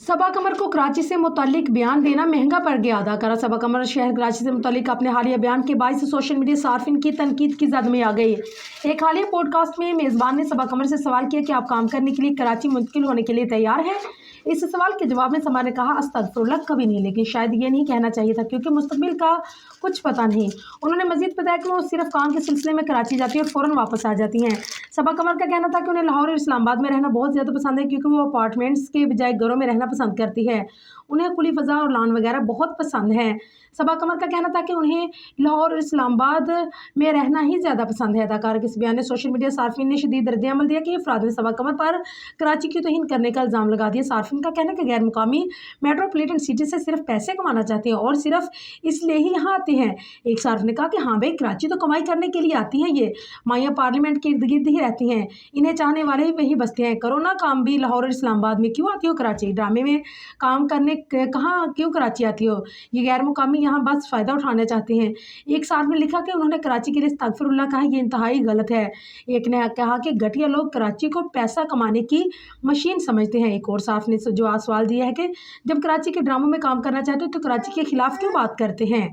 सबा कमर को कराची से मुतालिक बयान देना महंगा पड़ गया। अदाकारा सबा कमर शहर कराची से मुतालिक अपने हालिया बयान के बायस सोशल मीडिया सार्फिन की तनकीद की जद में आ गई। एक हालिया पॉडकास्ट में मेज़बान ने सबा कमर से सवाल किया कि आप काम करने के लिए कराची मुंतकिल होने के लिए तैयार हैं। इस सवाल के जवाब में सबा ने कहा, अस्तगफुरुल्लाह, कभी नहीं, लेकिन शायद ये नहीं कहना चाहिए था क्योंकि मुस्तकबिल का कुछ पता नहीं। उन्होंने मजीद बताया कि वो सिर्फ काम के सिलसिले में कराची जाती है और फ़ौरन वापस आ जाती हैं। सबा कमर का कहना था कि उन्हें लाहौर और इस्लामाबाद में रहना बहुत ज़्यादा पसंद है क्योंकि वो अपार्टमेंट्स के बजाय घरों में रहना पसंद करती है। उन्हें खुली फ़ज़ा और लॉन वगैरह बहुत पसंद है। सबा कमर का कहना था कि उन्हें लाहौर और इस्लामाबाद में रहना ही ज़्यादा पसंद है। अदाकार के इस बयान ने सोशल मीडिया सार्फिन ने शदीद रद्द-ए-अमल दिया कि अफराद ने सबा कमर पर कराची की तौहीन करने का इल्ज़ाम लगा दिया। सार्फिन का कहना है कि गैर मुकामी मेट्रोपॉलिटन सिटी से सिर्फ पैसे कमाना चाहते हैं और सिर्फ इसलिए ही यहाँ आते हैं। एक सार्फिन ने कहा कि हाँ भाई, कराची तो कमाई करने के लिए आती हैं, ये माइयाँ पार्लियामेंट के इर्द गिर्द ही रहती हैं, इन्हें चाहने वाले ही वही बसते हैं। करो ना काम भी लाहौर और इस्लामाबाद में, क्यों आती हो कराची? ड्रामे में काम करने कहाँ क्यों कराची आती हो? ये गैर मुकामी यहाँ बस फ़ायदा उठाना चाहते हैं। एक सार्फ ने लिखा कि उन्होंने कराची के लिए अस्तगफिरुल्लाह कहा, ये इंतहाई गलत है। एक ने कहा कि घटिया लोग कराची को पैसा कमाने की मशीन समझते हैं। एक और सार्फ ने जो सवाल दिया है कि जब कराची के ड्रामों में काम करना चाहते हो तो कराची के खिलाफ क्यों बात करते हैं?